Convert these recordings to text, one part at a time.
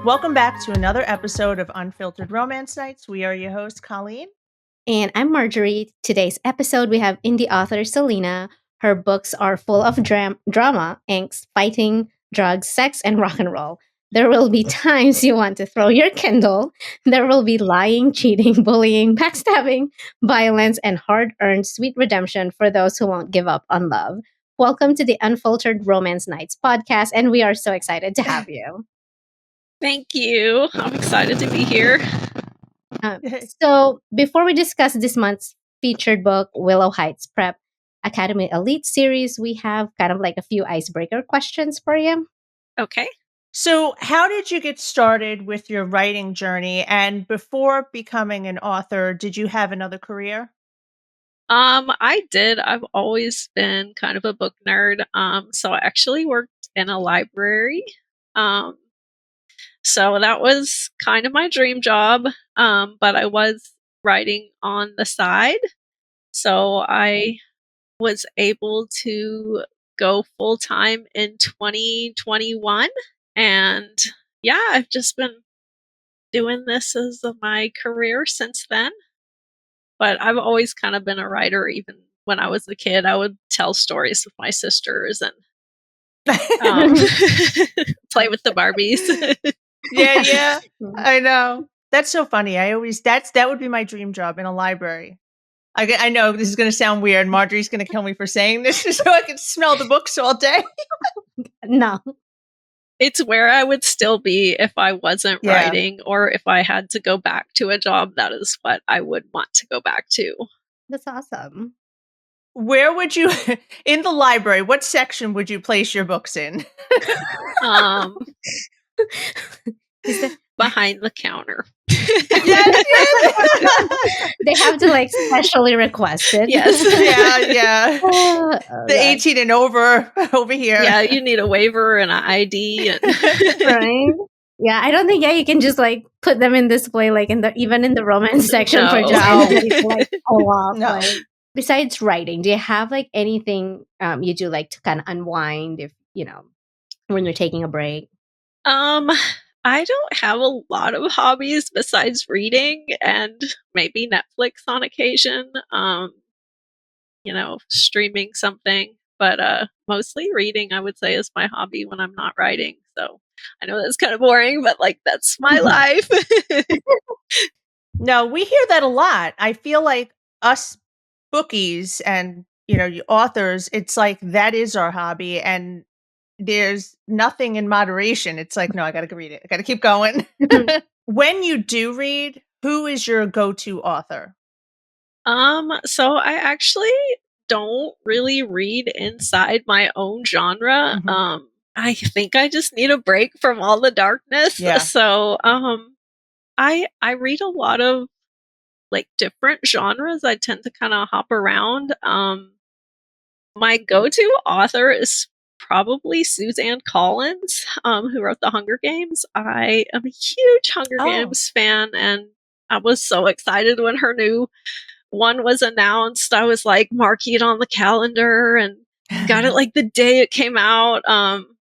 Welcome back to another episode of Unfiltered Romance Nights. We are your hosts, Colleen. And I'm Marjorie. Today's episode, we have indie author Selena. Her books are full of drama, angst, fighting, drugs, sex, and rock and roll. There will be times you want to throw your Kindle. There will be lying, cheating, bullying, backstabbing, violence, and hard earned sweet redemption for those who won't give up on love. Welcome to the Unfiltered Romance Nights podcast, and we are so excited to have you. Thank you. I'm excited to be here. So, before we discuss this month's featured book, Willow Heights Prep Academy Elite series, we have kind of like a few icebreaker questions for you. Okay. So, how did you get started with your writing journey? And before becoming an author, did you have another career? I did. I've always been kind of a book nerd. So I actually worked in a library. So that was kind of my dream job. But I was writing on the side. So I was able to go full time in 2021. And yeah, I've just been doing this as my career since then. But I've always kind of been a writer. Even when I was a kid, I would tell stories with my sisters and play with the Barbies. Yeah. I know. That's so funny. That would be my dream job, in a library. I know this is going to sound weird. Marjorie's going to kill me for saying this, so I can smell the books all day. No. It's where I would still be if I wasn't writing, or if I had to go back to a job. That is what I would want to go back to. That's awesome. Where would you, in the library, what section would you place your books in? Behind the counter. Yes. They have to like specially request it. Yes. Yeah. The 18 and over here. Yeah, you need a waiver and an ID. Right? Yeah, I don't think you can just like put them in display like even in the romance section for just to, like pull off. No. Like, besides writing, do you have like anything you do like to kind of unwind if when you're taking a break? I don't have a lot of hobbies besides reading and maybe Netflix on occasion. Streaming something, but mostly reading, I would say, is my hobby when I'm not writing. So I know that's kind of boring, but like that's my life. No, we hear that a lot. I feel like us bookies and authors, it's like that is our hobby, and there's nothing in moderation. It's like, no, I gotta read it. I gotta keep going. When you do read, who is your go-to author? So I actually don't really read inside my own genre. Mm-hmm. I think I just need a break from all the darkness. Yeah. So I read a lot of like different genres. I tend to kind of hop around. My go-to author is probably Suzanne Collins, who wrote The Hunger Games. I am a huge Hunger Games fan, and I was so excited when her new one was announced. I was like marking it on the calendar and got it like the day it came out.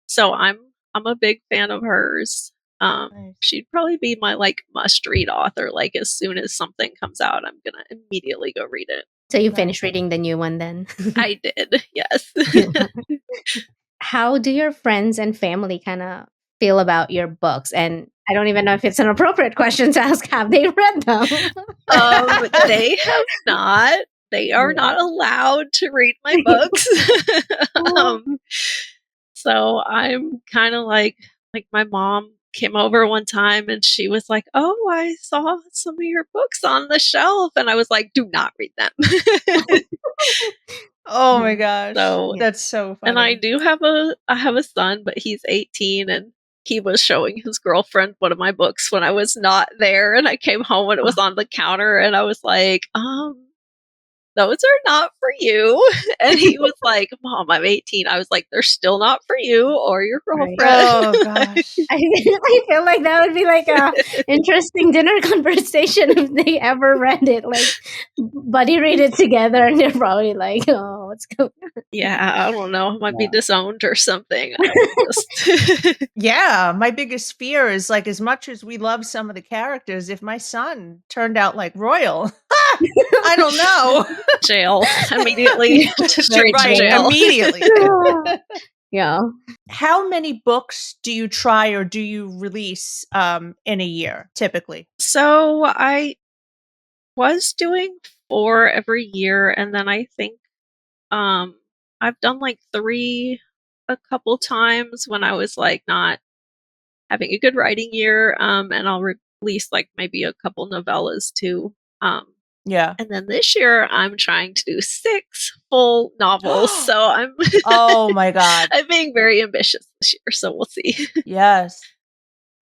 So I'm a big fan of hers. Nice. She'd probably be my like must read author. Like as soon as something comes out, I'm gonna immediately go read it. So you finished reading the new one then? I did, yes. How do your friends and family kind of feel about your books? And I don't even know if it's an appropriate question to ask. Have they read them? They have not. They are not allowed to read my books. So I'm kind of like my mom came over one time and she was like, "Oh, I saw some of your books on the shelf," and I was like, "Do not read them." Oh my gosh. So that's so funny. And I have a son, but he's 18, and he was showing his girlfriend one of my books when I was not there, and I came home and it was on the counter, and I was like, those are not for you. And he was like, Mom, I'm 18. I was like, they're still not for you or your Right. girlfriend. Oh gosh. I feel like that would be like a interesting dinner conversation if they ever read it. Like, buddy read it together, and they're probably like, "Oh, what's going on?" Yeah, I don't know. Might be disowned or something. Just Yeah, my biggest fear is like as much as we love some of the characters, if my son turned out like Royal, I don't know. jail immediately. Straight to Right, jail. immediately. Yeah. How many books do you try or do you release in a year typically? So I was doing 4 every year, and then I think I've done like 3 a couple times when I was like not having a good writing year, and I'll release like maybe a couple novellas too. Yeah. And then this year I'm trying to do 6 full novels, so I'm Oh my God. I'm being very ambitious this year, so we'll see. Yes.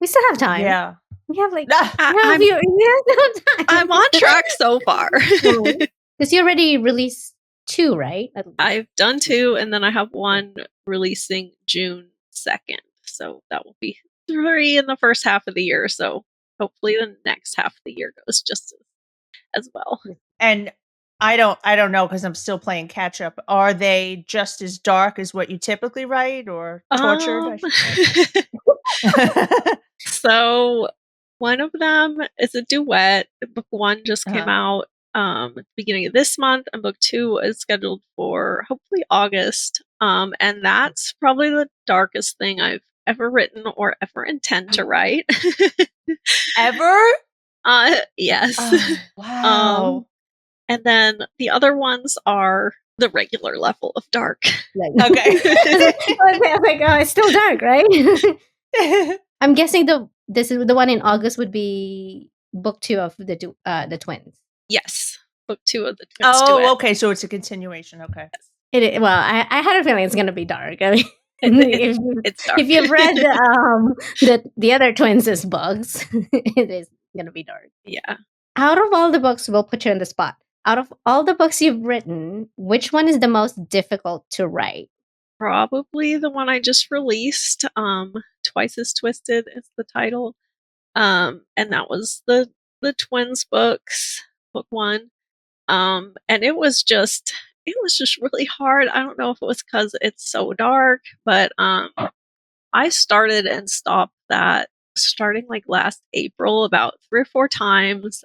We still have time. Yeah. We have like I'm, we have time. I'm on track so far. Because you already released 2, right? I've done 2, and then I have 1 releasing June 2nd. So that will be 3 in the first half of the year. So hopefully the next half of the year goes just as well. And I don't know because I'm still playing catch up. Are they just as dark as what you typically write or tortured? I should say? So one of them is a duet. Book 1 just came Uh-huh. out at the beginning of this month, and book 2 is scheduled for hopefully August. And that's probably the darkest thing I've ever written or ever intend to write. Ever? Yes. Oh, wow. And then the other ones are the regular level of dark. Like, Okay. I was like, oh, it's still dark, right? I'm guessing this is the one in August would be book 2 of the twins. Yes, book 2 of the twins. Oh, Duet. okay. So it's a continuation. Okay. Well, I had a feeling it's gonna be dark. I mean, It's dark. if you've read the other twins' books, it is gonna be dark. Yeah. Out of all the books, we'll put you on the spot. Out of all the books you've written, which one is the most difficult to write? Probably the one I just released. Twice as Twisted is the title. And that was the twins books, book 1. And it was just really hard. I don't know if it was because it's so dark, but I started and stopped that starting like last April about 3 or 4 times.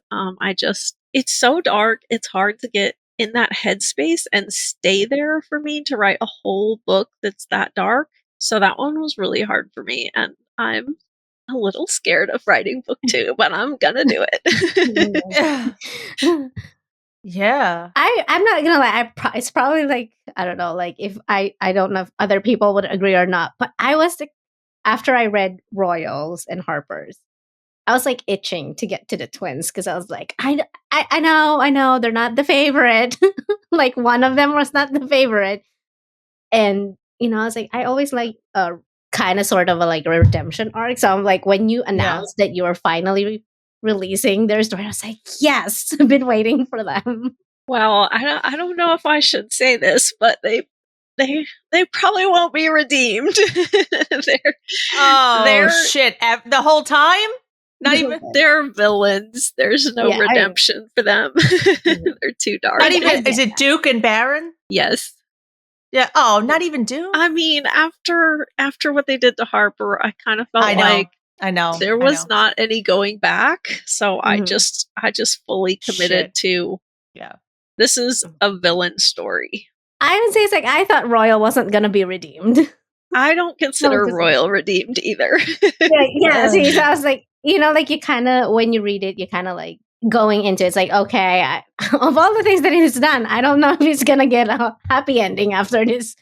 It's so dark, it's hard to get in that headspace and stay there for me to write a whole book that's that dark. So that one was really hard for me, and I'm a little scared of writing book 2, but I'm gonna do it. Yeah. I'm not gonna lie. It's probably like, I don't know, like if I don't know if other people would agree or not, but I was like, after I read Royals and Harper's, I was like itching to get to the twins because I was like, I know they're not the favorite. Like one of them was not the favorite, and I was like, I always like kind of sort of a like a redemption arc. So I'm like, when you announced that you were finally releasing their story, I was like, yes, I've been waiting for them. Well, I don't know if I should say this, but they probably won't be redeemed. they're shit. The whole time? Not even. They're villains. There's no redemption for them. They're too dark. Not even. Is it Duke and Baron? Yes. Yeah. Oh, not even Duke. I mean, after what they did to Harper, I kind of felt like I know there was not any going back. So I just fully committed to. Yeah. This is a villain story. I would say it's like I thought Royal wasn't gonna be redeemed. I don't consider Royal redeemed either. Yeah. So I was like, like you kind of, when you read it, you kind of like going into it, it's like, okay, of all the things that he's done, I don't know if he's gonna get a happy ending after this,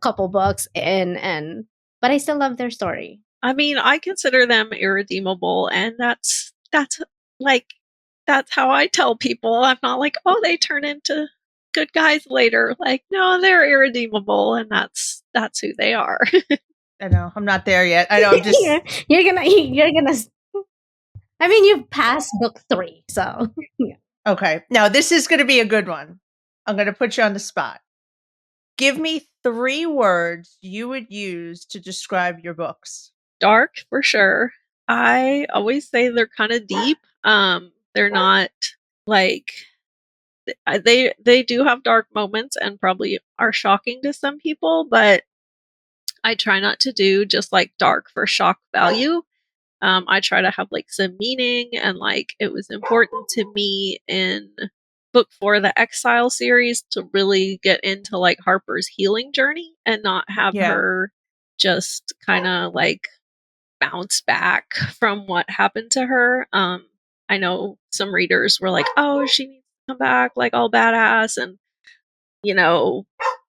couple books, but I still love their story. I mean, I consider them irredeemable, and that's how I tell people. I'm not like, oh, they turn into good guys later. Like, no, they're irredeemable, and that's who they are. I know. I'm not there yet. I know. I'm just. You're gonna. I mean, you've passed book 3, so. Yeah. Okay. Now this is going to be a good one. I'm going to put you on the spot. Give me 3 words you would use to describe your books. Dark for sure. I always say they're kind of deep. They're not like they do have dark moments and probably are shocking to some people, but I try not to do just like dark for shock value. I try to have like some meaning, and like it was important to me in book 4 of the Exile series to really get into like Harper's healing journey and not have Yeah. her just kind of like bounce back from what happened to her. I know some readers were like, "Oh, she needs to come back like all badass and you know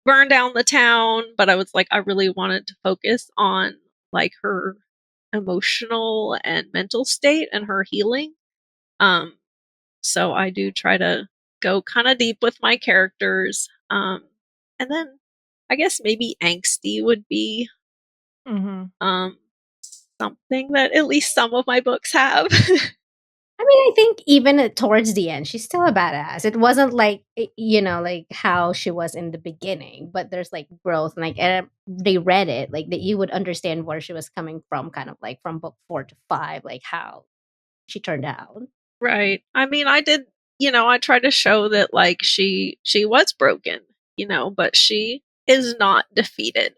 burn down the town," but I was like, I really wanted to focus on like her emotional and mental state and her healing. So I do try to go kind of deep with my characters. And then I guess maybe angsty would be Mhm. something that at least some of my books have. I mean, I think even towards the end, she's still a badass. It wasn't like like how she was in the beginning, but there's like growth. And like they read it, like that you would understand where she was coming from, kind of like from book 4 to 5, like how she turned out. Right. I mean, I did, I tried to show that like she was broken, but she is not defeated.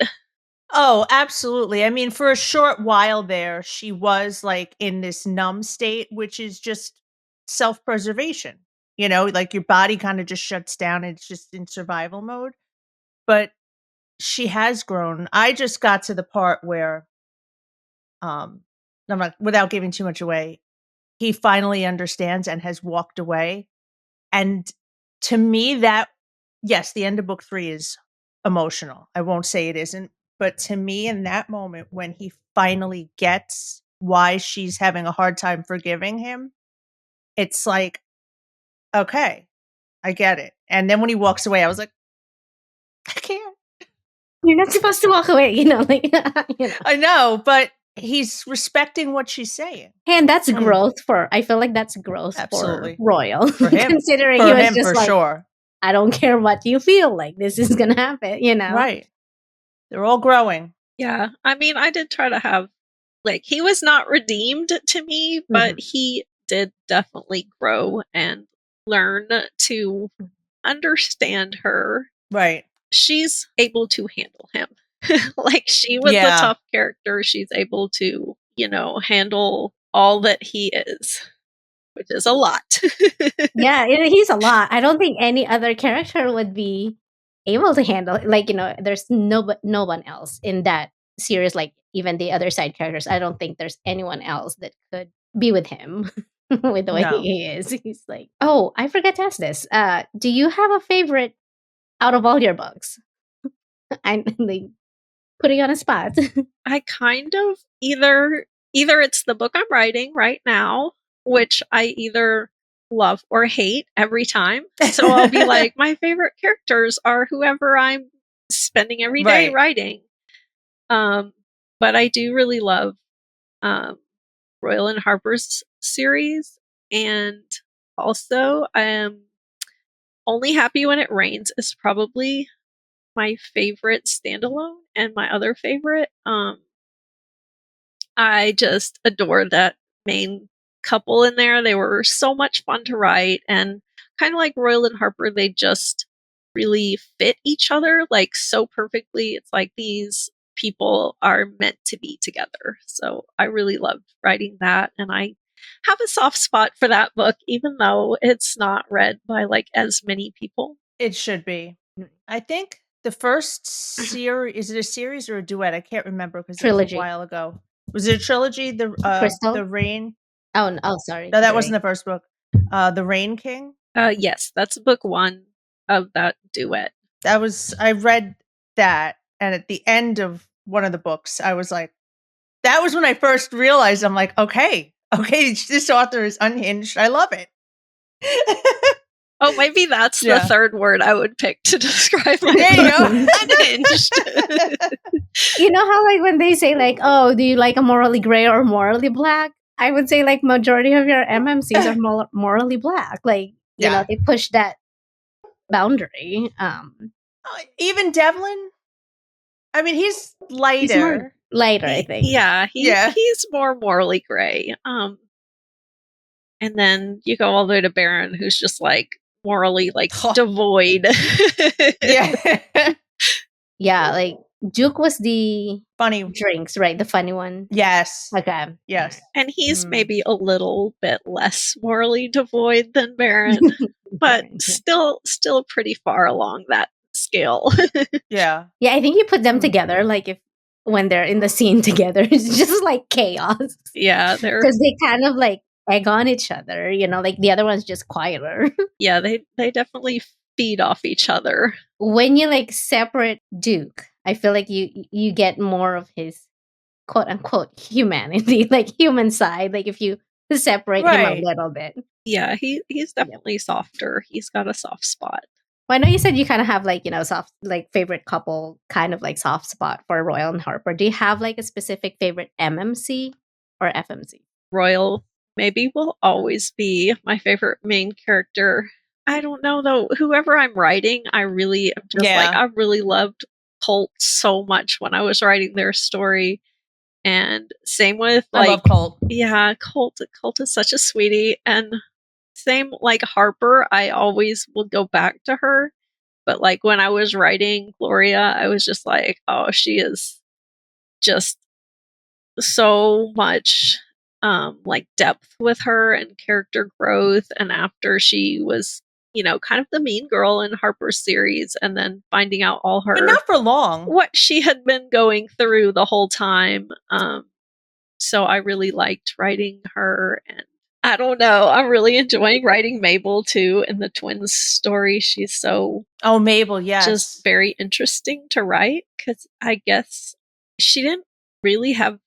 Oh, absolutely. I mean, for a short while there, she was like in this numb state, which is just self-preservation. Like your body kind of just shuts down and it's just in survival mode. But she has grown. I just got to the part where I'm not without giving too much away, he finally understands and has walked away. And to me that yes, the end of book 3 is emotional. I won't say it isn't, but to me in that moment when he finally gets why she's having a hard time forgiving him, it's like, okay, I get it. And then when he walks away, I was like, I can't. You're not supposed to walk away, like I know, but he's respecting what she's saying. And that's Mm. growth I feel like that's growth Absolutely. for Royal. For him. Considering For he was him, just for like, sure. I don't care what you feel, like this is gonna happen, Right. They're all growing. Yeah. I mean, I did try to have like he was not redeemed to me, but he did definitely grow and learn to understand her. Right. She's able to handle him. Like she was a tough character. She's able to, handle all that he is, which is a lot. Yeah, he's a lot. I don't think any other character would be able to handle it. Like, there's no one else in that series, like even the other side characters. I don't think there's anyone else that could be with him with the way No. he is. He's like, oh, I forgot to ask this. Do you have a favorite out of all your books? I'm like putting you on a spot. I kind of either it's the book I'm writing right now, which I either love or hate every time. So I'll be like, my favorite characters are whoever I'm spending every day writing. But I do really love Royal and Harper's series, and also Only Happy When It Rains is probably my favorite standalone, and my other favorite. I just adore that main couple in there. They were so much fun to write, and kind of like Royal and Harper, they just really fit each other like so perfectly. It's like these people are meant to be together. So I really loved writing that, and I have a soft spot for that book, even though it's not read by like as many people. It should be. I think the first series, is it a series or a duet? I can't remember because it was a while ago. Was it a trilogy? Crystal? The Rain? Oh, sorry. No, that wasn't the first book. The Rain King? Yes, that's book 1 of that duet. I read that, and at the end of one of the books, I was like, that was when I first realized, I'm like, okay, this author is unhinged. I love it. Oh, maybe that's the third word I would pick to describe my There you go. Unhinged. You know how like when they say like, oh, do you like a morally gray or morally black? I would say like majority of your MMCs are morally black. Like, you know, they push that boundary. Even Devlin? I mean, he's lighter. He's more lighter, I think. Yeah, Yeah. he's more morally gray. And then you go all the way to Baron, who's just like morally like devoid. Yeah. Yeah, like Duke was the Funny. drinks, right? The funny one. Yes. Okay. Yes. And he's maybe a little bit less morally devoid than Baron, but still pretty far along that scale. Yeah. Yeah, I think you put them together, like when they're in the scene together, it's just like chaos. Yeah, because they kind of like egg on each other, like the other one's just quieter. Yeah, they definitely feed off each other. When you like separate Duke, I feel like you get more of his quote unquote humanity, like human side. Like if you separate him a little bit. Yeah, he's definitely softer. He's got a soft spot. Well, I know you said you kind of have like, soft, like favorite couple kind of like soft spot for Royal and Harper. Do you have like a specific favorite MMC or FMC? Royal maybe will always be my favorite main character. I don't know though. Whoever I'm writing, I really am just like, I really loved Colt so much when I was writing their story. And same with like, I love Colt. Yeah, Colt is such a sweetie. And same like Harper, I always will go back to her. But like when I was writing Gloria, I was just like, oh, she is just so much like depth with her and character growth. And after she was, kind of the mean girl in Harper's series, and then finding out all her, but not for long, what she had been going through the whole time. So I really liked writing her, and I don't know, I'm really enjoying writing Mabel too in the twins story. She's so Mabel, yes, just very interesting to write, because I guess she didn't really have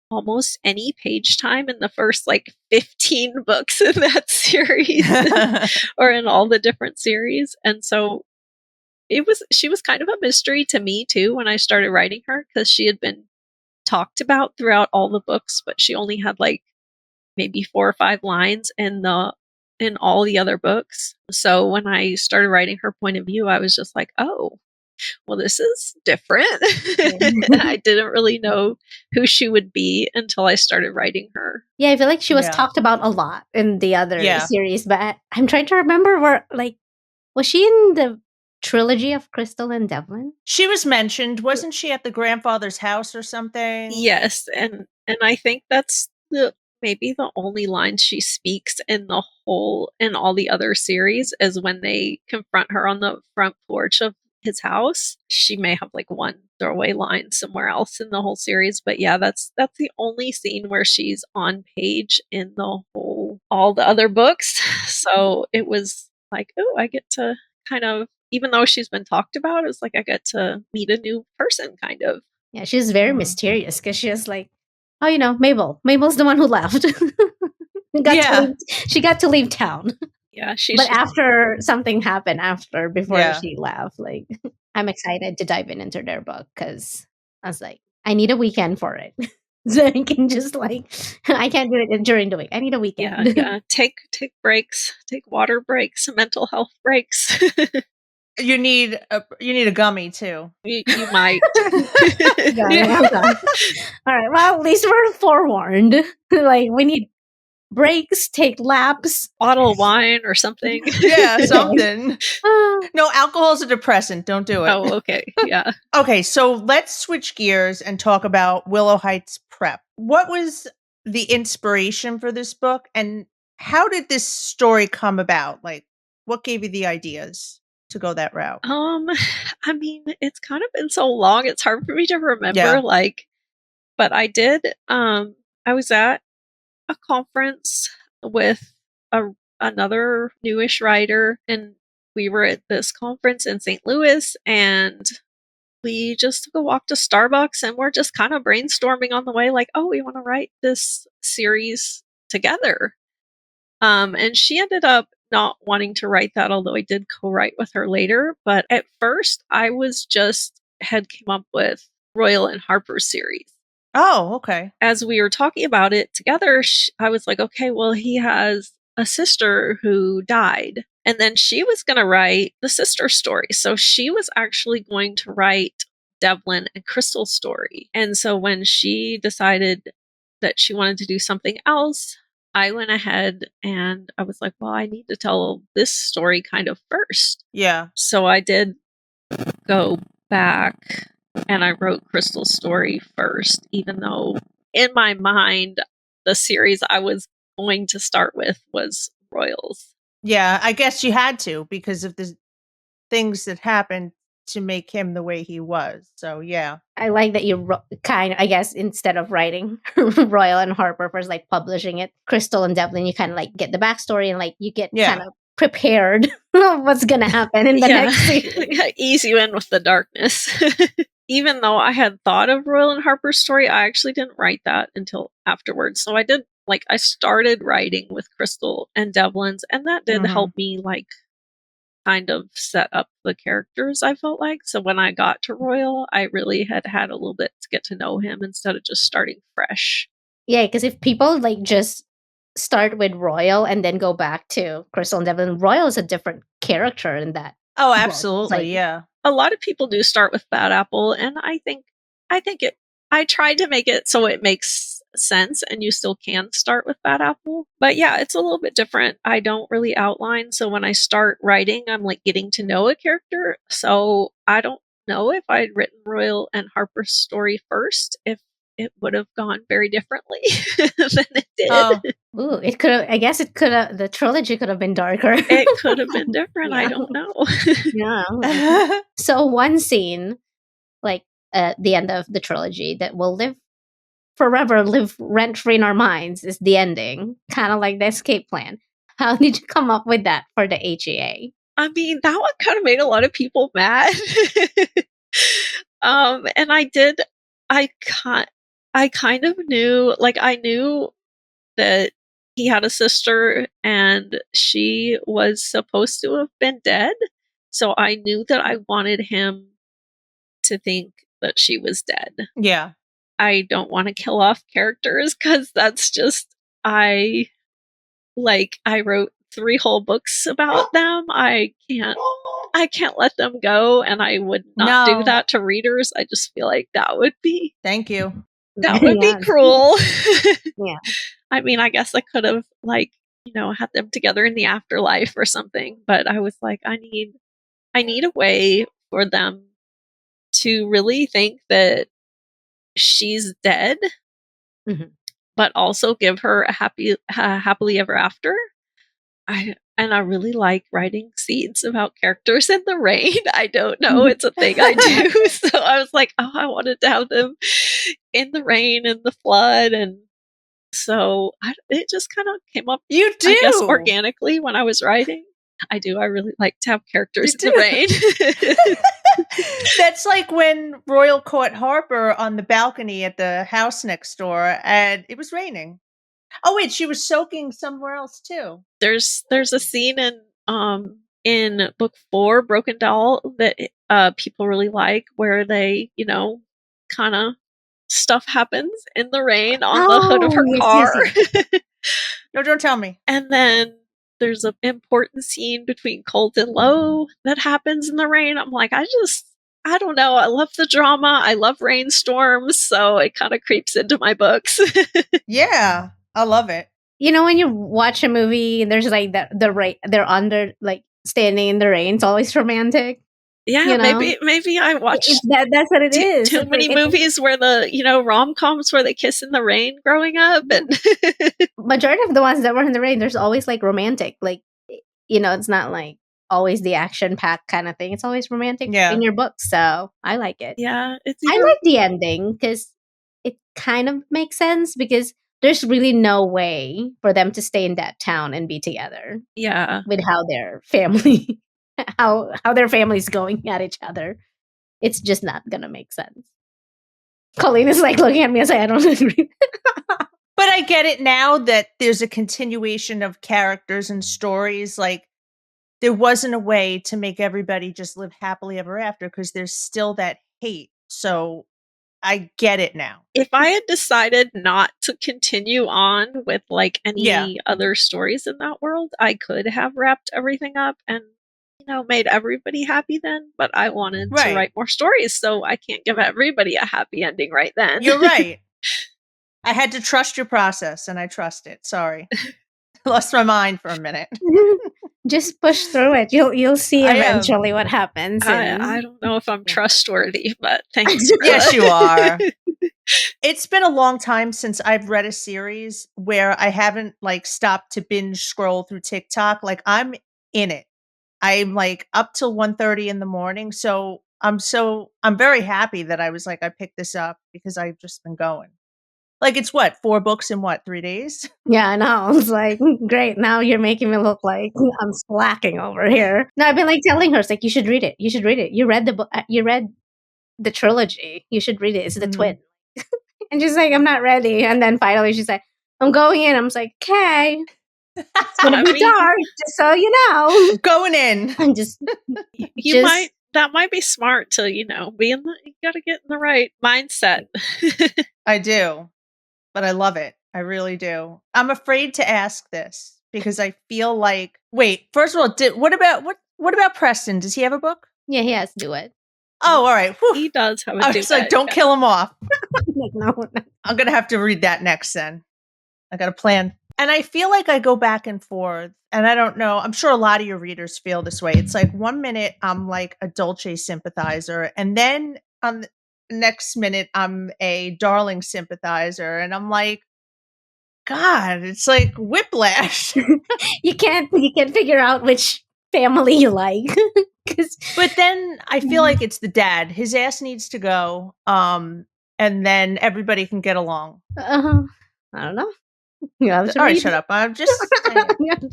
almost any page time in the first like 15 books in that series or in all the different series. And so she was kind of a mystery to me too when I started writing her, because she had been talked about throughout all the books, but she only had like maybe 4 or 5 lines in all the other books. So when I started writing her point of view, I was just like, oh, well, this is different. I didn't really know who she would be until I started writing her. Yeah, I feel like she was talked about a lot in the other series, but I'm trying to remember was she in the trilogy of Crystal and Devlin? She was mentioned. Wasn't she at the grandfather's house or something? Yes, and I think that's maybe the only line she speaks in all the other series is when they confront her on the front porch of his house. She may have like one throwaway line somewhere else in the whole series, but yeah, that's the only scene where she's on page in all the other books. So it was like, oh, I get to kind of, even though she's been talked about, it's like I get to meet a new person kind of. Yeah, she's very mysterious, because she's like, oh, Mabel's the one who left. She got to leave town. Yeah, but after something happened before she left, like I'm excited to dive into their book, because I was like, I need a weekend for it. So I can just like, I can't do it during the week. I need a weekend. Yeah. Take breaks, take water breaks, mental health breaks. You need a gummy too. You might. All right. Well, at least we're forewarned. Like we need breaks, take laps, bottle of wine or something. Yeah, something. No, alcohol's a depressant. Don't do it. Oh, okay. Yeah. Okay, so let's switch gears and talk about Willow Heights Prep. What was the inspiration for this book, and how did this story come about? Like, what gave you the ideas to go that route? I mean, it's kind of been so long, it's hard for me to remember, but I did, I was at a conference with another newish writer, and we were at this conference in St. Louis, and we just took a walk to Starbucks, and we're just kind of brainstorming on the way, like, oh, we want to write this series together. And she ended up not wanting to write that, although I did co-write with her later. But at first, I had come up with Royal and Harper's series. Oh, okay. As we were talking about it together, I was like, okay, well, he has a sister who died. And then she was going to write the sister story. So she was actually going to write Devlin and Crystal's story. And so when she decided that she wanted to do something else, I went ahead and I was like, well, I need to tell this story kind of first. Yeah. So I did go back and I wrote Crystal's story first, even though in my mind, the series I was going to start with was Royals. Yeah, I guess you had to because of the things that happened to make him the way he was. So, yeah. I like that you I guess, instead of writing Royal and Harper first, like publishing it, Crystal and Devlin, you kind of like get the backstory and like you get kind Yeah. of prepared of what's going to happen in the next series. Ease you in with the darkness. Even though I had thought of Royal and Harper's story, I actually didn't write that until afterwards. So I did, like, I started writing with Crystal and Devlin's, and that did help me, like, kind of set up the characters, I felt like. So when I got to Royal, I really had a little bit to get to know him instead of just starting fresh. Yeah, because if people like just start with Royal and then go back to Crystal and Devlin, Royal is a different character in that. Oh, book. absolutely. Like, yeah. A lot of people do start with Bad Apple, and I think I tried to make it so it makes sense and you still can start with Bad Apple. But yeah, it's a little bit different. I don't really outline. So when I start writing, I'm like getting to know a character. So I don't know if I'd written Royal and Harper's story first, if it would have gone very differently than it did. Oh, ooh, it could have, I guess it could have, the trilogy could have been darker. It could have been different. I Yeah. don't know. Yeah. So one scene, like at the end of the trilogy, that will live forever, live rent free in our minds, is the ending, kind of like the escape plan. How did you come up with that for the HEA? I mean, that one kind of made a lot of people mad. And I kind of knew, like, I knew that he had a sister and she was supposed to have been dead. So I knew that I wanted him to think that she was dead. yeah. I don't want to kill off characters because that's just, I wrote 3 whole books about them. I can't let them go, and I would not do No. that to readers. I just feel like that would be Thank you. be cruel. Yeah. I mean, I guess I could have, like, had them together in the afterlife or something, but I was like, I need a way for them to really think that she's dead, but also give her a happily ever after. I really like writing scenes about characters in the rain. I don't know, it's a thing I do. So I was like, oh, I wanted to have them in the rain and the flood, and so it just kind of came up. You do. I guess organically when I was writing. I do. I really like to have characters in the rain. That's like when Royal caught Harper on the balcony at the house next door, and it was raining. Oh wait, she was soaking somewhere else too. There's a scene in book 4, Broken Doll, that people really like, where they, kind of stuff happens in the rain on the hood of her car. Yes. No, don't tell me. And then there's an important scene between Colt and Lowe that happens in the rain. I'm like, I don't know. I love the drama. I love rainstorms. So it kind of creeps into my books. Yeah, I love it. When you watch a movie and there's like the rain, they're under, like, standing in the rain, it's always romantic. Yeah, maybe I watched that's what it is. Too many movies where the rom-coms where they kiss in the rain growing up, and majority of the ones that were in the rain, there's always like romantic, like, it's not like always the action-packed kind of thing. It's always romantic in your book, so I like it. Yeah, I like the ending because it kind of makes sense, because there's really no way for them to stay in that town and be together. Yeah, with how their family, how their family's going at each other, it's just not gonna make sense. Kolleen is like looking at me and saying, "I don't agree." But I get it now that there's a continuation of characters and stories. Like, there wasn't a way to make everybody just live happily ever after because there's still that hate. So I get it now. If I had decided not to continue on with like any other stories in that world, I could have wrapped everything up and, made everybody happy then, but I wanted to write more stories, so I can't give everybody a happy ending right then. You're right. I had to trust your process, and I trust it. Sorry. Lost my mind for a minute. Just push through it. You'll see eventually what happens. I don't know if I'm trustworthy, but thanks. Yes, you are. It's been a long time since I've read a series where I haven't like stopped to binge scroll through TikTok. Like I'm in it. I'm like up till 1:30 in the morning. So I'm very happy that I was like, I picked this up because I've just been going. Like it's what, 4 books in what, 3 days? Yeah, I know. It's like, great. Now you're making me look like I'm slacking over here. No, I've been like telling her, it's like, you should read it. You should read it. You read the book. You read the trilogy. You should read it. It's the twin. And she's like, I'm not ready. And then finally she's like, I'm going in. I'm just like, okay. It's gonna be dark, just so you know. Going in. I'm just that might be smart to, you gotta get in the right mindset. I do. But I love it. I really do. I'm afraid to ask this because I feel like wait, first of all, what about Preston? Does he have a book? Yeah, he has Duet. Oh, all right. Whew. He does have a Duet. I was like, don't kill him off. Like, no. I'm gonna have to read that next then. I got a plan. And I feel like I go back and forth, and I don't know. I'm sure a lot of your readers feel this way. It's like 1 minute I'm like a Dolce sympathizer, and then on the next minute I'm a Darling sympathizer, and I'm like, God, it's like whiplash. You can't figure out which family you like. But then I feel like it's the dad. His ass needs to go, and then everybody can get along. I don't know. All right, shut up. I'm just saying.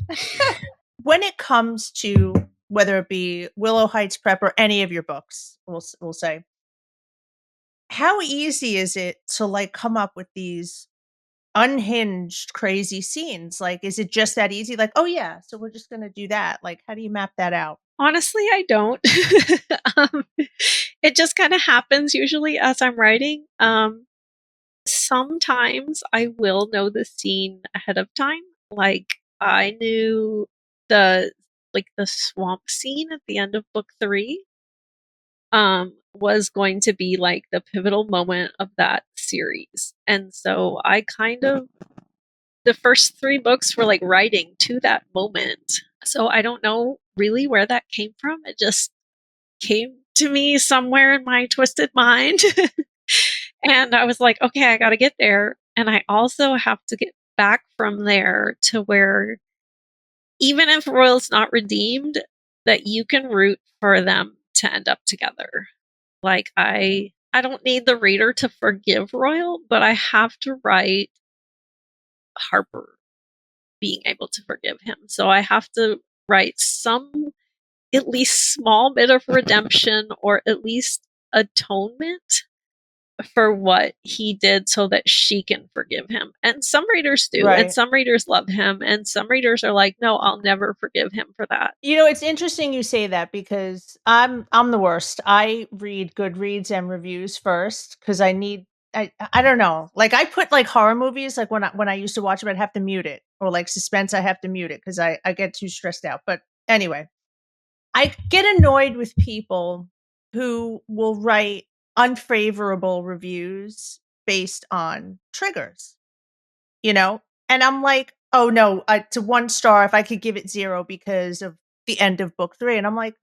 When it comes to whether it be Willow Heights Prep or any of your books, we'll say, how easy is it to like come up with these unhinged crazy scenes? Like, is it just that easy? Like, oh yeah, so we're just gonna do that. Like, how do you map that out? Honestly, I don't. It just kind of happens usually as I'm writing. Sometimes I will know the scene ahead of time. Like I knew the swamp scene at the end of book 3 was going to be like the pivotal moment of that series. And so I kind of the first 3 books were like writing to that moment. So I don't know really where that came from. It just came to me somewhere in my twisted mind. And I was like, okay, I got to get there. And I also have to get back from there to where even if Royal's not redeemed, that you can root for them to end up together. Like I don't need the reader to forgive Royal, but I have to write Harper being able to forgive him. So I have to write some at least small bit of redemption or at least atonement for what he did so that she can forgive him. And some readers do, and some readers love him, and some readers are like, no, I'll never forgive him for that. You know, it's interesting you say that because I'm the worst. I read Goodreads and reviews first because I don't know. Like I put like horror movies, like when I used to watch them, I'd have to mute it, or like suspense, I have to mute it because I get too stressed out. But anyway, I get annoyed with people who will write unfavorable reviews based on triggers, and I'm like, oh no, to 1 star if I could give it 0 because of the end of book 3. And I'm like,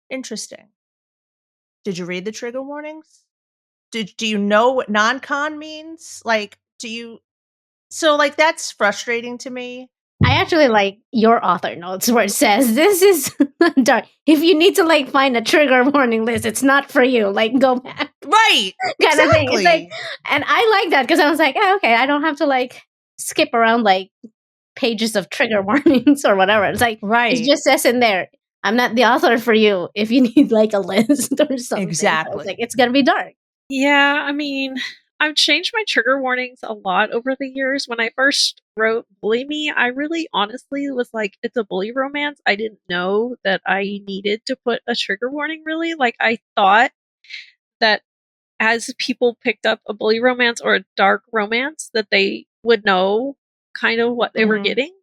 interesting. Did you read the trigger warnings? Do you know what non-con means? Like, so like that's frustrating to me. I actually like your author notes where it says this is dark. If you need to like find a trigger warning list, it's not for you. Like go back. Right. Kind of thing. It's like, and I like that because I was like, oh, okay, I don't have to like skip around like pages of trigger warnings or whatever. It's like it just says in there, I'm not the author for you if you need like a list or something. Exactly. So it's like it's gonna be dark. Yeah, I mean, I've changed my trigger warnings a lot over the years. When I first wrote Bully Me, I really honestly was like, it's a bully romance. I didn't know that I needed to put a trigger warning really. Like I thought that as people picked up a bully romance or a dark romance, that they would know kind of what they were getting.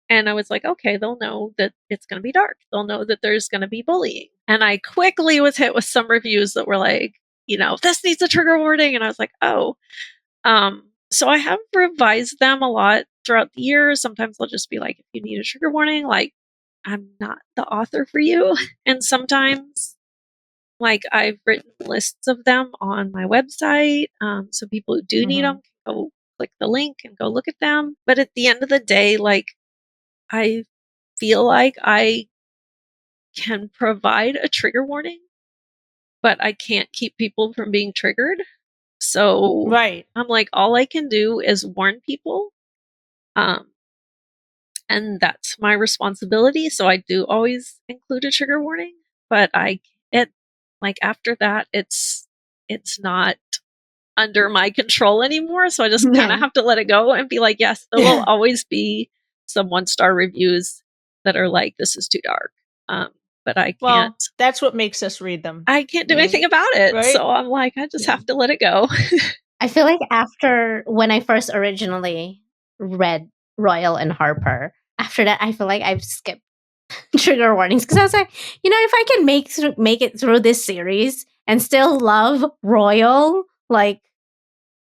And I was like, okay, they'll know that it's going to be dark. They'll know that there's going to be bullying. And I quickly was hit with some reviews that were like, this needs a trigger warning. And I was like, oh. So I have revised them a lot throughout the years. Sometimes I'll just be like, if you need a trigger warning, like, I'm not the author for you. And sometimes, like, I've written lists of them on my website. So people who do need them can go click the link and go look at them. But at the end of the day, like, I feel like I can provide a trigger warning, but I can't keep people from being triggered. So I'm like, all I can do is warn people. And that's my responsibility. So I do always include a trigger warning, but after that, it's not under my control anymore. So I just kind of have to let it go and be like, yes, there will always be some 1-star reviews that are like, this is too dark. But I can't. Well, that's what makes us read them. I can't do anything about it. Right? So I'm like, I just have to let it go. I feel like after when I first originally read Royal and Harper, after that, I feel like I've skipped trigger warnings because I was like, if I can make it through this series and still love Royal, like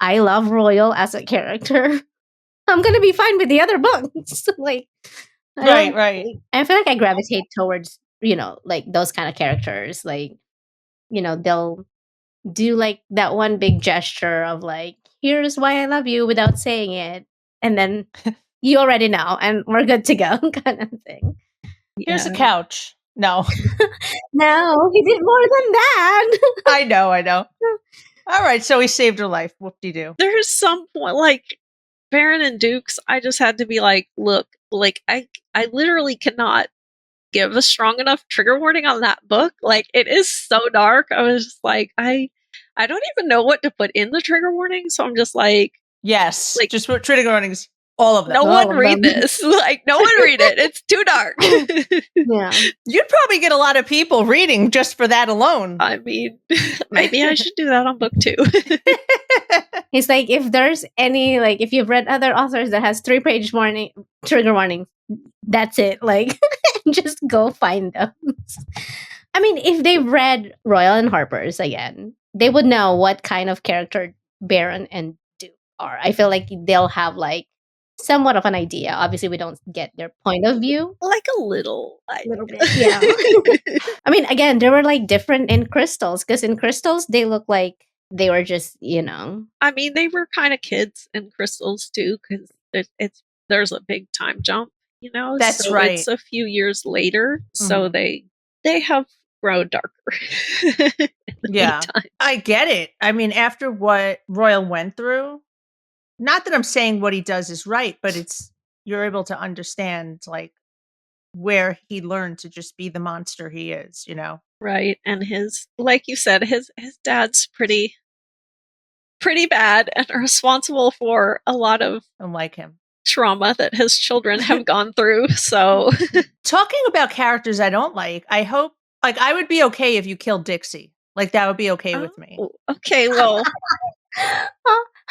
I love Royal as a character, I'm gonna be fine with the other books. Like, right. I feel like I gravitate towards like those kind of characters. Like, they'll do like that one big gesture of like, here's why I love you without saying it, and then you already know, and we're good to go, kind of thing. Here's a couch. No. No, he did more than that. I know. All right, so he saved her life. Whoop-de-doo. There's some point, like Baron and Dukes, I just had to be like, look, like I literally cannot give a strong enough trigger warning on that book. Like, it is so dark. I was just like, I don't even know what to put in the trigger warning. So I'm just like, yes, like, just put trigger warnings. All of them. No one read this. Like, no one read it. It's too dark. Yeah. You'd probably get a lot of people reading just for that alone. I mean, maybe I should do that on book 2. It's like, if there's any, like, if you've read other authors that has 3-page trigger warning, that's it. Like, just go find them. I mean, if they've read Royal and Harper's again, they would know what kind of character Baron and Duke are. I feel like they'll have like somewhat of an idea. Obviously, we don't get their point of view. Like a little bit, yeah. I mean, again, they were like different in Crystals, because in Crystals, they look like they were just, I mean, they were kind of kids in Crystals too, because there's a big time jump, That's so right. It's a few years later, so they have grown darker. Yeah, I get it. I mean, after what Royal went through, not that I'm saying what he does is right, but you're able to understand like where he learned to just be the monster he is, Right. And like you said, his dad's pretty bad and responsible for a lot of unlike him trauma that his children have gone through. So talking about characters I don't like, I hope, like, I would be okay if you killed Dixie. Like, that would be okay with me. Okay, well,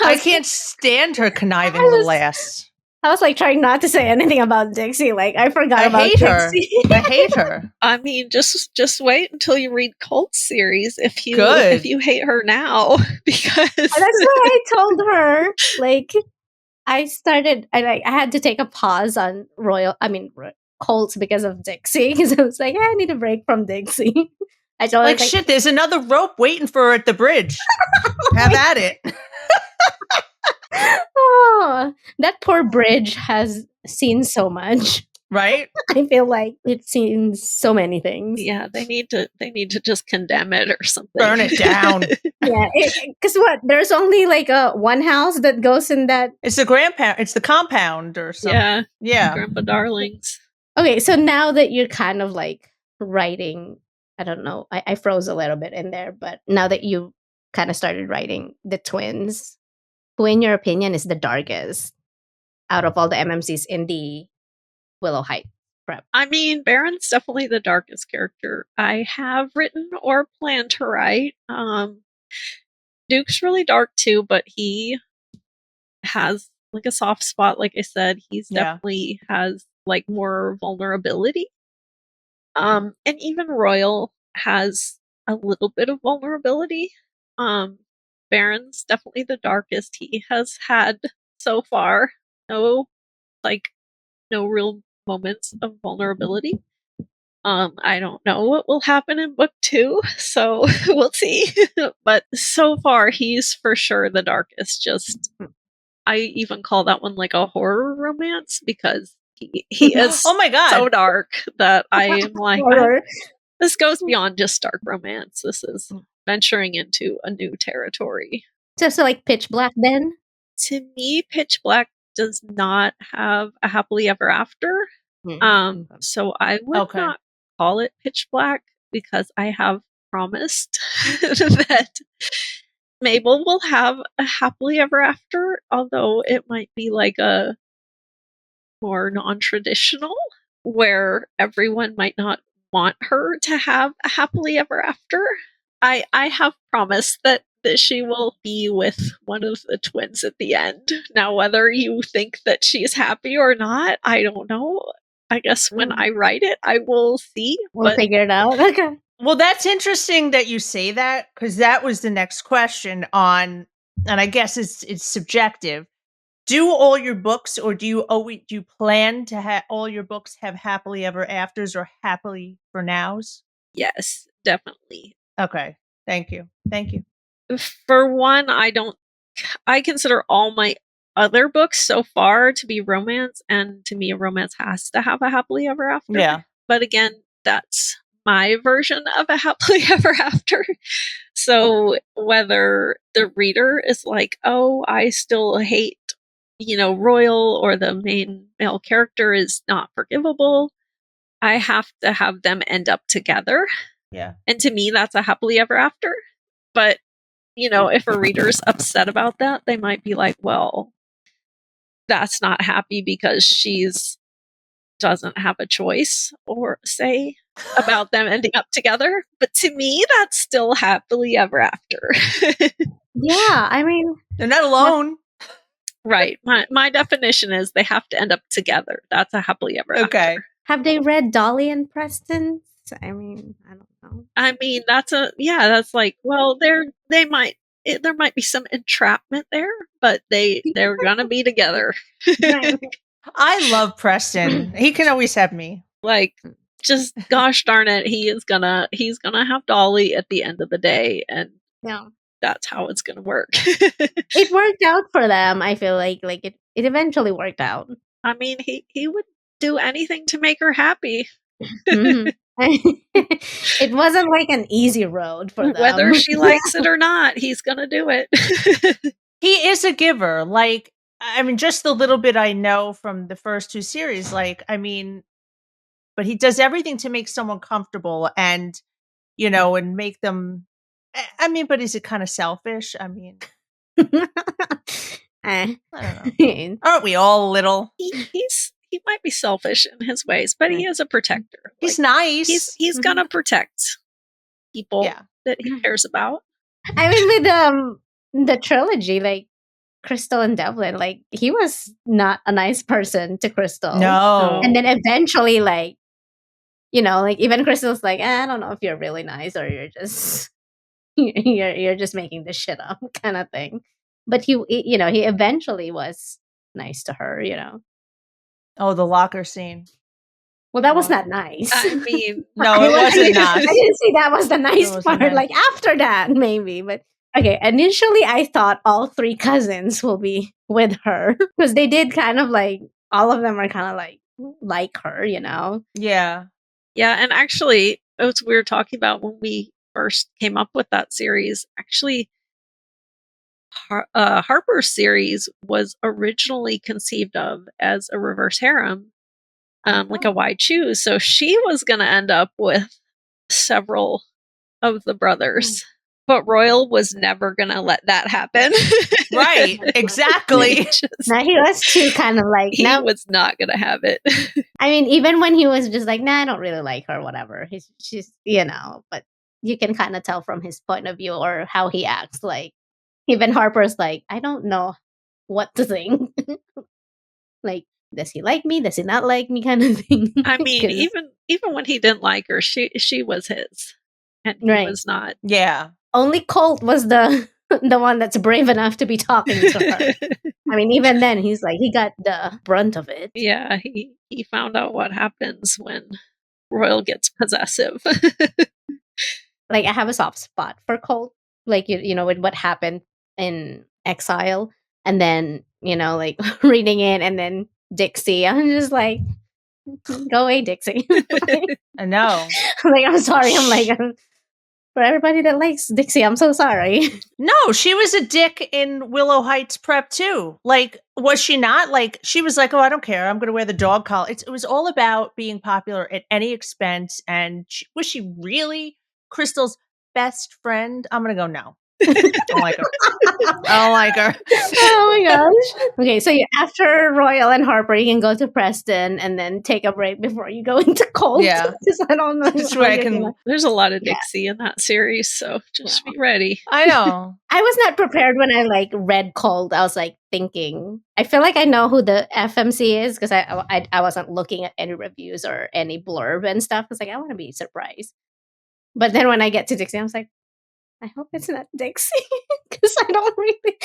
I can't stand her conniving little ass. I was like trying not to say anything about Dixie. Like, I forgot about Dixie. I hate her. I mean, just wait until you read Colt's series if you hate her now, because that's what I told her. Like, I had to take a pause on Colts because of Dixie, because I was like, I need a break from Dixie. I told her, shit, there's another rope waiting for her at the bridge. Have at it. Oh, that poor bridge has seen so much. Right? I feel like it's seen so many things. Yeah, they need to just condemn it or something. Burn it down. Yeah, because what? There's only like one house that goes in that. It's the compound or something. Yeah. Grandpa Darlings. Okay, so now that you're kind of like writing, I don't know, I froze a little bit in there, but now that you kind of started writing the twins, who in your opinion is the darkest out of all the MMCs in the Willow Heights prep? I mean, Baron's definitely the darkest character I have written or plan to write. Duke's really dark too, but he has like a soft spot. Like I said, he's definitely has like more vulnerability. And even Royal has a little bit of vulnerability. Baron's definitely the darkest he has had so far. No real moments of vulnerability. I don't know what will happen in book 2, so we'll see. But so far, he's for sure the darkest. Just, I even call that one like a horror romance because he is Oh my God. so dark that I am like, Horror. this goes beyond just dark romance. This is venturing into a new territory. So like Pitch Black then? To me, Pitch Black does not have a happily ever after. So I would not call it Pitch Black because I have promised that Mabel will have a happily ever after, although it might be like a more non-traditional where everyone might not want her to have a happily ever after. I have promised that she will be with one of the twins at the end. Now, whether you think that she's happy or not, I don't know. I guess when I write it, I will see. We'll figure it out. Okay. Well, that's interesting that you say that because that was the next question on, and I guess it's subjective. Do all your books, or do you plan to have all your books have happily ever afters or happily for nows? Yes, definitely. Okay. Thank you. For one, I consider all my other books so far to be romance, and to me a romance has to have a happily ever after. Yeah. But again, that's my version of a happily ever after. So whether the reader is like, oh, I still hate, Royal, or the main male character is not forgivable, I have to have them end up together. Yeah. And to me, that's a happily ever after. But, if a reader's upset about that, they might be like, well, that's not happy because she's doesn't have a choice or say about them ending up together. But to me, that's still happily ever after. Yeah, I mean, They're not alone. Right. My definition is they have to end up together. That's a happily ever after. Have they read Dolly and Preston? I mean, I don't know. I mean, that's like, well, there might be some entrapment there, but they're gonna be together. I love Preston. He can always have me. Like, just gosh darn it, he's gonna have Dolly at the end of the day, and that's how it's gonna work. It worked out for them. I feel like it eventually worked out. I mean, he would do anything to make her happy. Mm-hmm. It wasn't like an easy road for them. Whether she likes it or not, he's gonna do it. He is a giver. Like, I mean, just the little bit I know from the first 2 series, like, I mean, but he does everything to make someone comfortable and, and make them, I mean, but is it kind of selfish? I mean, I don't know. Aren't we all a little? He might be selfish in his ways, but he is a protector. He's nice. He's gonna protect people that he cares about. I mean, with the trilogy, like Crystal and Devlin, like he was not a nice person to Crystal. No. And then eventually, like, like even Crystal's like, I don't know if you're really nice or you're just you're just making this shit up kind of thing. But he eventually was nice to her, Oh, the locker scene. Well, that was not nice. I mean, no, it wasn't not. I didn't say that was the nice part. Nice. Like after that, maybe. But okay, initially I thought all 3 cousins will be with her because they did kind of like all of them are kind of like her, Yeah. Yeah, and actually, it's weird talking about when we first came up with that series. Actually, Harper's series was originally conceived of as a reverse harem, like a wide choose. So she was going to end up with several of the brothers, but Royal was never going to let that happen. Right, exactly. Now he was too kind of like, he was not going to have it. I mean, even when he was just like, nah, I don't really like her, whatever. She's, but you can kind of tell from his point of view or how he acts, like, Even Harper's like, I don't know what to think. Like, does he like me? Does he not like me? Kind of thing. I mean, 'Cause- even when he didn't like her, she was his, and he Right. was not. Yeah. only Colt was the the one that's brave enough to be talking to her. I mean, even then, he's like, he got the brunt of it. Yeah, he found out what happens when Royal gets possessive. Like, I have a soft spot for Colt. Like, you know, with what happened in Exile, and then, you know, like reading it, and then Dixie. I'm just like, go away, Dixie. I know. Like, I'm sorry. I'm like, for everybody that likes Dixie, I'm so sorry. No, she was a dick in Willow Heights prep too. Like, was she not? Like, she was like, "Oh, I don't care. I'm going to wear the dog collar." It was all about being popular at any expense. And was she really Crystal's best friend? I'm going to go no. Don't like her. I don't like her. Oh my gosh. Okay, so after Royal and Harper, you can go to Preston and then take a break before you go into Colt. Yeah. Because I don't know. This how way I you're can. gonna- There's a lot of Yeah. Dixie in that series, so just Yeah. be ready. I know. I was not prepared when I like read Colt. I was like thinking, I feel like I know who the FMC is because I wasn't looking at any reviews or any blurb and stuff. I was like, I want to be surprised. But then when I get to Dixie, I was like, I hope it's not Dixie because I don't really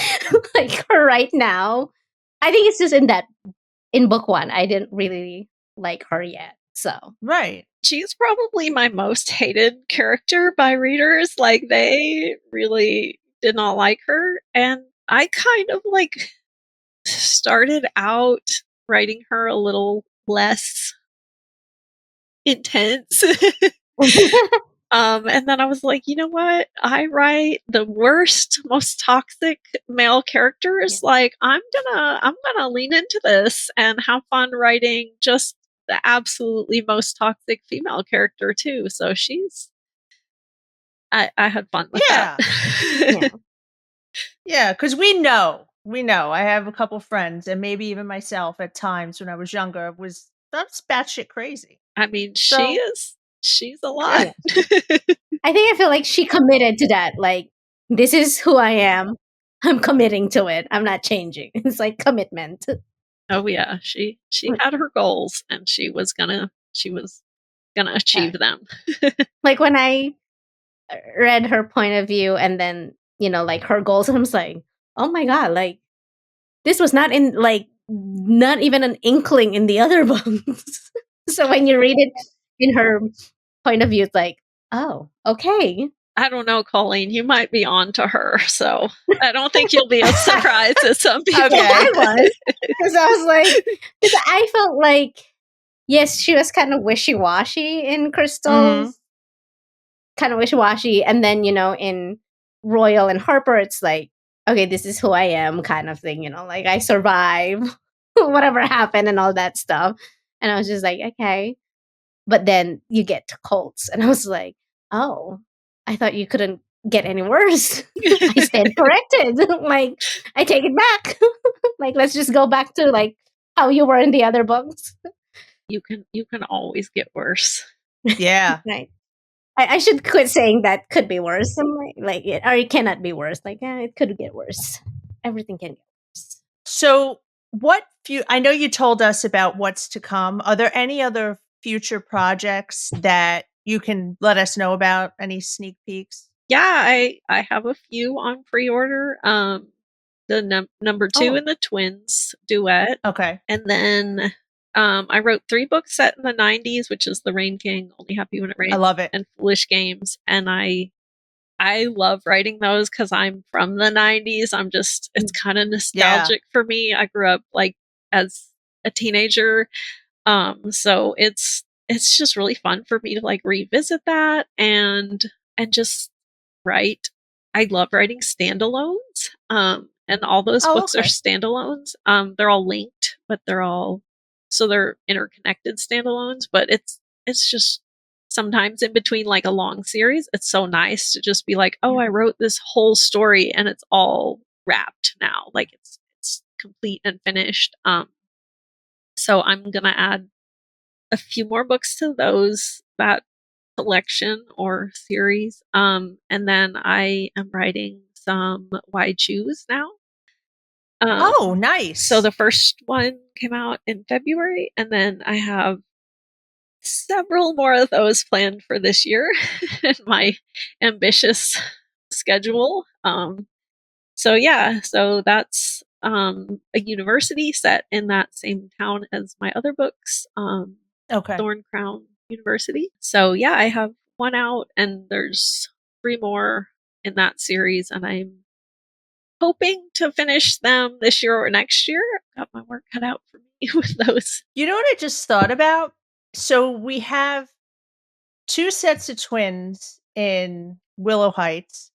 like her right now. I think it's just in book one, I didn't really like her yet. So Right. She's probably my most hated character by readers. Like, they really did not like her. And I kind of like started out writing her a little less intense. And then I was like, you know what? I write the worst, most toxic male characters. Yeah. Like, I'm gonna lean into this and have fun writing just the absolutely most toxic female character too. So I had fun with Yeah. that. yeah. Yeah, because we know. I have a couple friends, and maybe even myself at times when I was younger that's batshit crazy. I mean, So- she's a lot. I feel like she committed to that. Like, this is who I am. I'm committing to it. I'm not changing. It's like commitment. Oh yeah, she had her goals and she was gonna achieve them. Like when I read her point of view and then, you know, like her goals, I was like, oh my God, like this was not even an inkling in the other books. So when you read it in her point of view, it's like, oh, okay. I don't know, Colleen, you might be on to her, so I don't think you'll be as surprised as some people. Okay. I was. Because I was like, because I felt like, yes, she was kind of wishy-washy in Crystal's. Kind of wishy-washy. And then, you know, in Royal and Harper, it's like, okay, this is who I am kind of thing, you know, like I survive whatever happened and all that stuff. And I was just like, okay. But then you get to Colts, and I was like, oh, I thought you couldn't get any worse. I stand corrected. Like, I take it back. Like, let's just go back to like how you were in the other books. You can always get worse. Yeah. Right. I should quit saying that could be worse. I'm like it, or it cannot be worse. Like, yeah, it could get worse. Everything can get worse. So, I know you told us about what's to come. Are there any other future projects that you can let us know about? Any sneak peeks? Yeah, I have a few on pre-order. The number 2 in the twins duet. Okay. And then I wrote 3 books set in the 90s, which is The Rain King, Only Happy When It Rains, I love it. and Foolish Games. And I love writing those because I'm from the 90s. It's kind of nostalgic for me. I grew up like as a teenager. So it's just really fun for me to like revisit that and just write. I love writing standalones. And all those books are standalones. They're all linked, but they're interconnected standalones, but it's just sometimes in between like a long series, it's so nice to just be like, oh, I wrote this whole story and it's all wrapped now. Like it's complete and finished. So I'm gonna add a few more books to that collection or series. And then I am writing some Why Choose now. Oh, nice. So the first one came out in February, and then I have several more of those planned for this year in my ambitious schedule. So that's a university set in that same town as my other books, Okay. Thorn Crown University. So yeah, I have one out, and there's 3 more in that series, and I'm hoping to finish them this year or next year. Got my work cut out for me with those. You know what I just thought about? So we have 2 sets of twins in Willow Heights.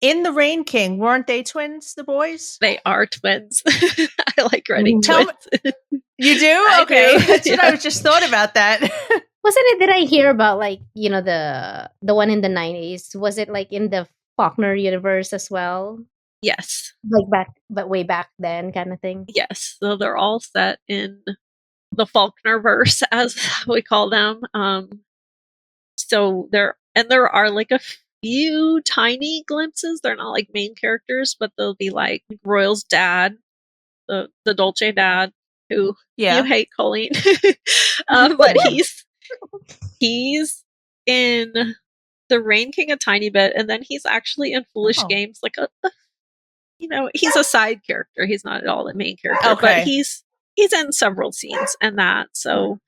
In The Rain King, weren't they twins, the boys? They are twins. I like writing Tell twins. You do? I Okay. do, That's what I yeah. was just thought about that. Wasn't it? Did I hear about like the one in the 90s? Was it like in the Faulkner universe as well? Yes. Like but way back then, kind of thing. Yes. So they're all set in the Faulkner verse, as we call them. So there are like a few tiny glimpses. They're not like main characters, but they'll be like Royal's dad, the Dolce dad, who you hate, Kolleen. But he's in The Rain King a tiny bit, and then he's actually in Foolish Games, like he's a side character. He's not at all the main character, but he's in several scenes and that. So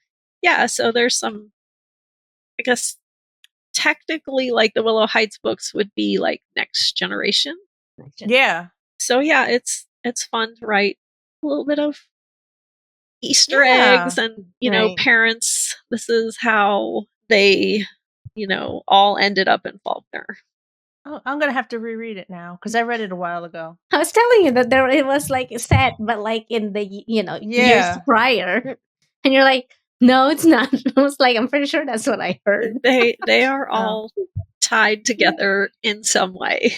yeah, so there's some, I guess technically like the Willow Heights books would be like next generation. Yeah. So yeah, it's fun to write a little bit of Easter eggs and parents. This is how they all ended up in Faulkner. Oh, I'm gonna have to reread it now because I read it a while ago. I was telling you that it was like set, but like in the years prior, and you're like, no, it's not. I was like, I'm pretty sure that's what I heard. They are all tied together in some way.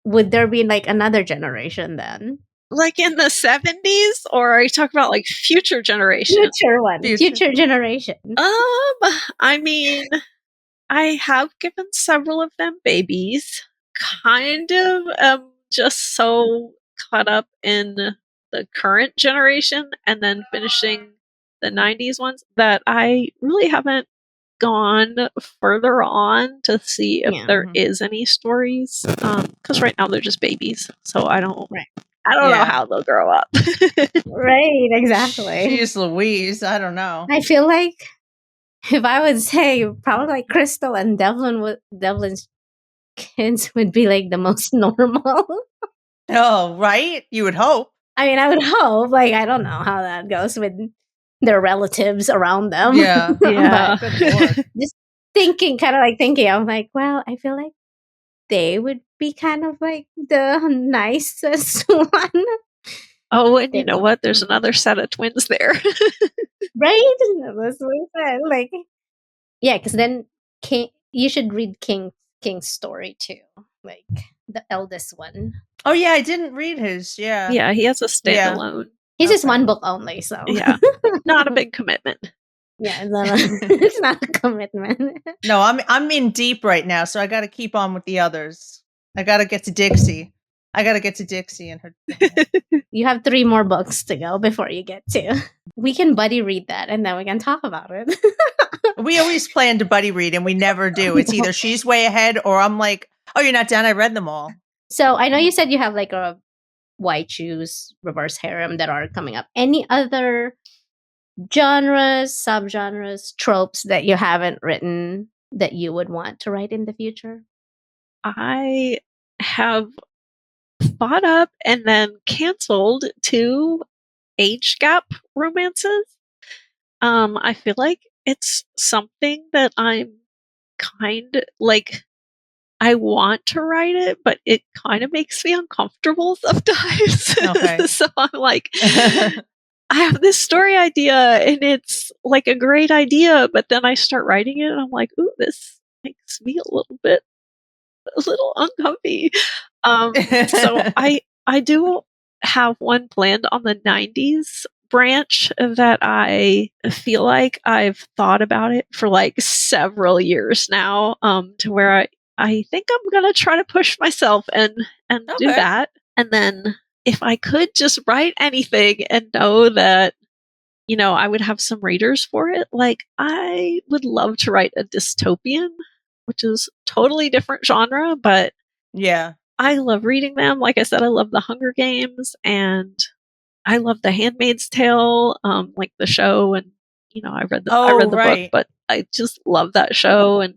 Would there be like another generation then? Like in the 70s, or are you talking about like future generation? Future generation. I mean, I have given several of them babies. Kind of just so caught up in the current generation and then finishing the 90s ones that I really haven't gone further on to see if there is any stories. Because right now they're just babies, so I don't know how they'll grow up. Right, exactly. Jeez Louise, I don't know. I feel like if I would say, probably like Crystal and Devlin's kids would be like the most normal. Oh, right? You would hope. I mean, I would hope. Like, I don't know how that goes with their relatives around them. Yeah. But just thinking, I'm like, well, I feel like they would be kind of like the nicest one. Oh, and you know what? There's another set of twins there. Right? That's what I said. Like, yeah, because then you should read King's story too. Like, the eldest one. Oh, yeah, I didn't read his. Yeah. Yeah, he has a standalone. He's just one book only, so. Yeah. Not a big commitment. Yeah, it's not a commitment. No, I'm in deep right now, so I got to keep on with the others. I got to get to Dixie. And her. You have 3 more books to go before you get to. We can buddy read that, and then we can talk about it. We always plan to buddy read, and we never do. It's either she's way ahead, or I'm like, oh, you're not done. I read them all. So I know you said you have like a Why Choose, Reverse Harem that are coming up. Any other genres, subgenres, tropes that you haven't written that you would want to write in the future? I have thought up and then canceled 2 age gap romances. I feel like it's something that I'm kind like, I want to write it, but it kind of makes me uncomfortable sometimes. Okay. So I'm like, I have this story idea and it's like a great idea, but then I start writing it and I'm like, ooh, this makes me a little uncomfy. So I do have one planned on the 90s branch that I feel like I've thought about it for like several years now, to where I think I'm gonna try to push myself and do Okay. that. And then if I could just write anything and know that, I would have some readers for it, like I would love to write a dystopian, which is totally different genre, but Yeah. I love reading them. Like I said, I love the Hunger Games and I love The Handmaid's Tale, like the show, and I read Oh, the book, right. but I just love that show, and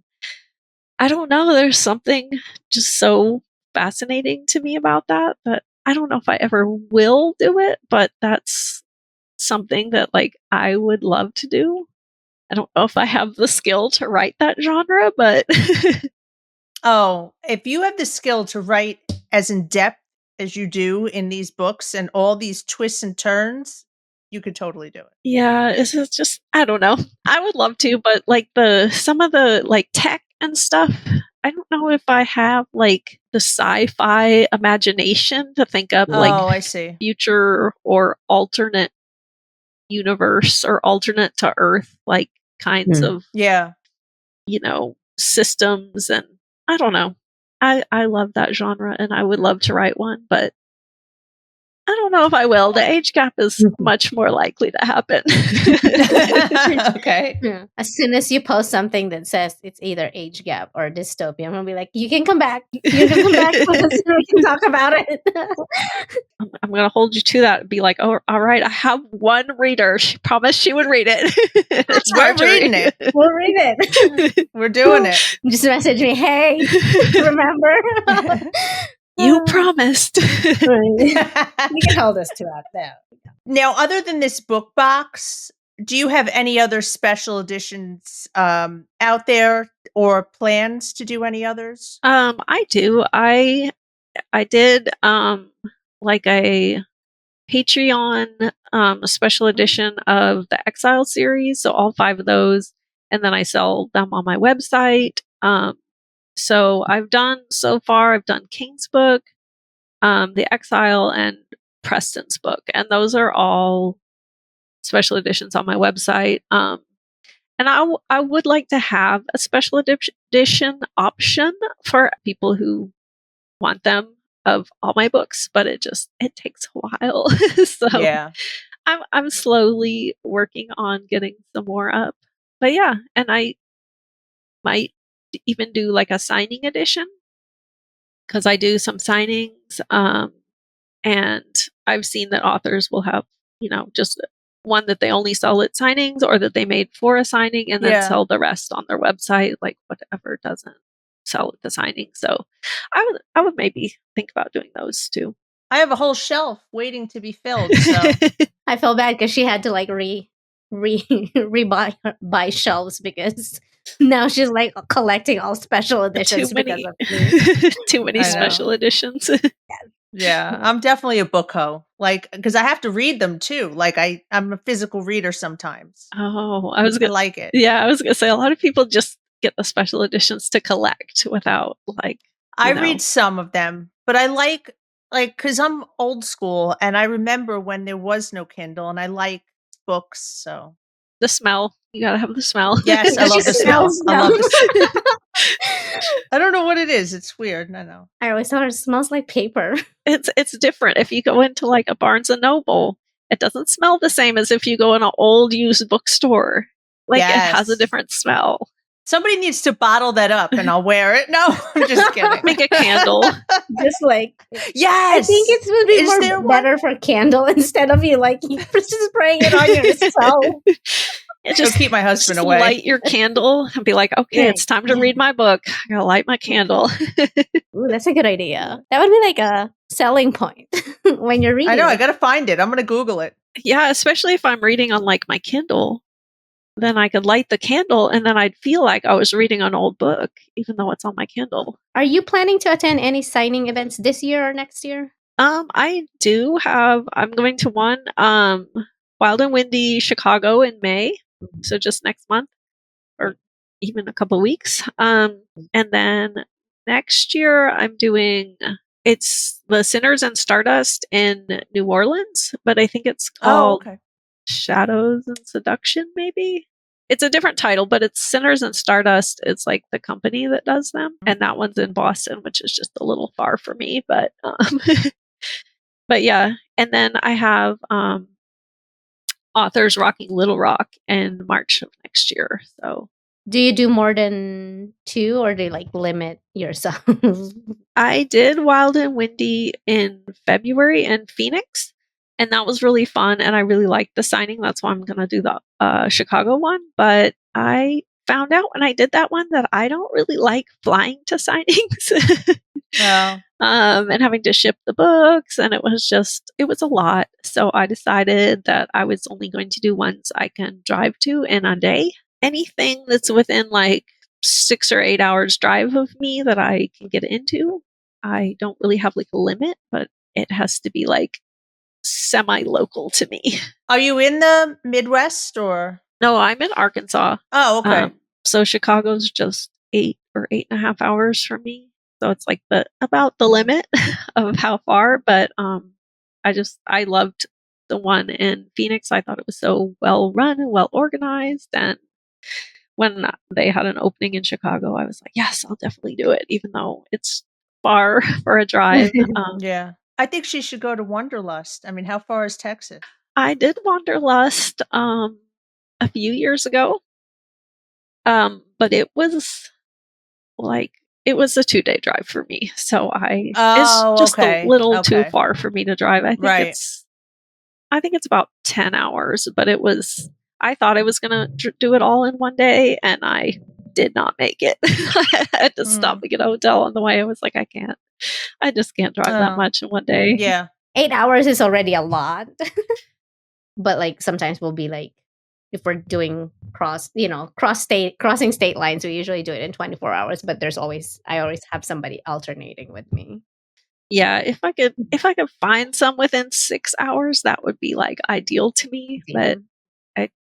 I don't know, there's something just so fascinating to me about that I don't know if I ever will do it, but that's something that like I would love to do. I don't know if I have the skill to write that genre, but Oh, if you have the skill to write as in depth as you do in these books and all these twists and turns, you could totally do it. yeah, it's just I don't know. I would love to, but like some of the like tech and stuff, I don't know if I have like the sci-fi imagination to think up like Oh, I see. future or alternate universe or alternate to Earth like kinds of Yeah. systems, and I don't know. I love that genre and I would love to write one, but I don't know if I will. The age gap is much more likely to happen. Okay. Yeah. As soon as you post something that says it's either age gap or dystopian, we'll be like, you can come back. You can come back so we can talk about it. I'm going to hold you to that and be like, oh, all right, I have one reader. She promised she would read it. It's We're Marjorie. reading it. We'll read it. We're doing it. Just message me, hey, remember? You promised. You can hold us to that though. Now, other than this book box, do you have any other special editions out there or plans to do any others? I do. I did like a Patreon a special edition of the Exile series, so all 5 of those, and then I sell them on my website. So I've done King's book, the Exile, and Preston's book, and those are all special editions on my website. And I would like to have a special edition option for people who want them of all my books, but it takes a while. So Yeah. I'm slowly working on getting some more up. But yeah, and I might even do like a signing edition because I do some signings. And I've seen that authors will have, just one that they only sell at signings or that they made for a signing and then Yeah. sell the rest on their website, like whatever doesn't sell at the signing. So I would maybe think about doing those too. I have a whole shelf waiting to be filled. So I feel bad because she had to like buy shelves because now she's like collecting all special editions because of me. Too many I know. special editions. yeah, I'm definitely a book hoe. Like, because I have to read them too. Like, I'm a physical reader sometimes. Oh, I like it. Yeah, I was gonna say a lot of people just get the special editions to collect without like. I read some of them, but I like because I'm old school and I remember when there was no Kindle, and I like books. So The smell. You gotta have the smell. yes, I love the smell. smells I love smell. the smell. I don't know what it is. It's weird. I know. I always thought it smells like paper. It's different. If you go into like a Barnes and Noble, it doesn't smell the same as if you go in an old used bookstore. Like it has a Yes. different smell. Somebody needs to bottle that up, and I'll wear it. No, I'm just kidding. Make a candle. Just like Yes, I think it would be Is there more one? better for candle instead of you like just spraying it on yourself. It'll keep my husband away. Light your candle and be like, okay, Yeah. it's time to read my book. I gotta light my candle. Ooh, that's a good idea. That would be like a selling point when you're reading. I know. I it. got to find it. I'm going to Google it. Yeah, especially if I'm reading on like my Kindle, then I could light the candle and then I'd feel like I was reading an old book, even though it's on my Kindle. Are you planning to attend any signing events this year or next year? I do have. I'm going to one Wild and Windy Chicago in May, so just next month or even a couple weeks. And then next year I'm doing it's the Sinners and Stardust in New Orleans, but I think it's called okay. Shadows and Seduction, maybe. it's a different title, but it's Sinners and Stardust. It's like the company that does them, and that one's in Boston, which is just a little far for me. But but yeah, and then I have authors rocking Little Rock in March of next year. So Do you do more than 2, or do you like limit yourself? I did Wild and Windy in February in Phoenix, and that was really fun. And I really liked the signing. That's why I'm going to do the Chicago one. But I found out when I did that one that I don't really like flying to signings. Well, and having to ship the books, and it was a lot. So I decided that I was only going to do ones I can drive to in a day. Anything that's within like 6 or 8 hours drive of me that I can get into. I don't really have like a limit, but it has to be like semi-local to me. are you in the Midwest or? No, I'm in Arkansas. Oh, okay. So Chicago's just 8 or 8.5 hours from me. So it's like about the limit of how far. But I loved the one in Phoenix. I thought it was so well run and well organized. And when they had an opening in Chicago, I was like, yes, I'll definitely do it, even though it's far for a drive. Yeah. I think she should go to Wanderlust. I mean, how far is Texas? I did Wanderlust a few years ago. But it was like it was a 2-day drive for me. So it's just a little too far for me to drive. I think it's about 10 hours, but I thought I was going to do it all in one day, and I did not make it. I had to stop and get a hotel on the way. I was like, I just can't drive that much in one day. Yeah. 8 hours is already a lot. But like sometimes we'll be like, if we're doing crossing state lines, we usually do it in 24 hours, but I always have somebody alternating with me. Yeah, if I could find some within 6 hours, that would be like ideal to me. But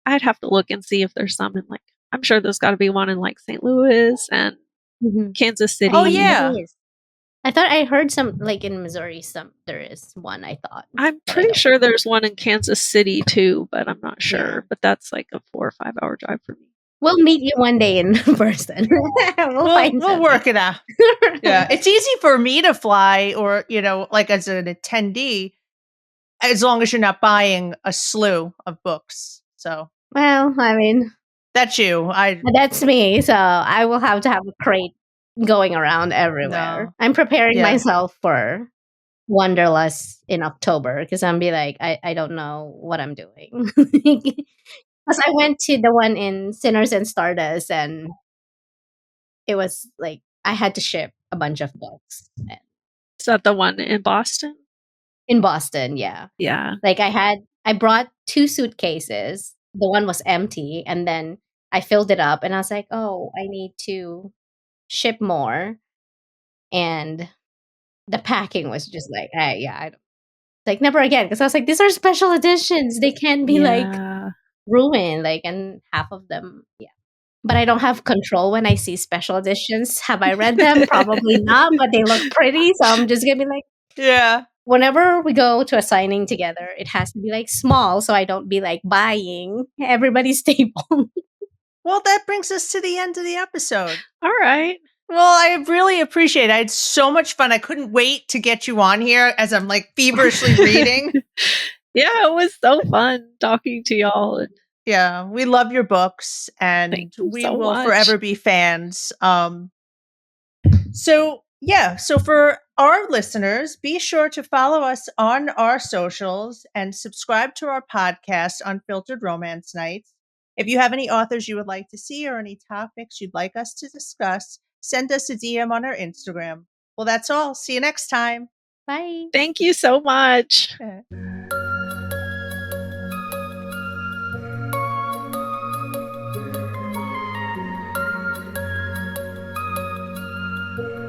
I'd have to look and see if there's some in like, I'm sure there's got to be one in like St. Louis and Kansas City. Oh yeah. I thought I heard some like in Missouri. There is one. I thought I'm pretty sure there's one in Kansas City too, but I'm not sure. Yeah. But that's like a 4 or 5 hour drive for me. We'll meet you one day in person. We'll work it out. Yeah, it's easy for me to fly, or like as an attendee, as long as you're not buying a slew of books. So, well, I mean, that's you. That's me. So I will have to have a crate going around everywhere. No. I'm preparing myself for Wanderlust in October because I'm be like, I don't know what I'm doing. Because I went to the one in Sinners and Stardust, and it was like I had to ship a bunch of books. Is that the one in Boston? In Boston, yeah. Yeah. Like I brought 2 suitcases. The one was empty, and then I filled it up, and I was like, oh, I need to ship more. And the packing was just like, hey, yeah, like never again. Because I was like, these are special editions. They can't be like ruined. Like, and half of them, yeah. But I don't have control when I see special editions. Have I read them? Probably not, but they look pretty. So I'm just gonna be like, yeah. Whenever we go to a signing together, it has to be like small, so I don't be like buying everybody's staple. Well, that brings us to the end of the episode. All right. Well, I really appreciate it. I had so much fun. I couldn't wait to get you on here as I'm like feverishly reading. Yeah, it was so fun talking to y'all. Yeah, we love your books, and we will forever be fans. So for our listeners, be sure to follow us on our socials and subscribe to our podcast, Unfiltered Romance Nights. If you have any authors you would like to see or any topics you'd like us to discuss, send us a DM on our Instagram. Well, that's all. See you next time. Bye. Thank you so much. Okay.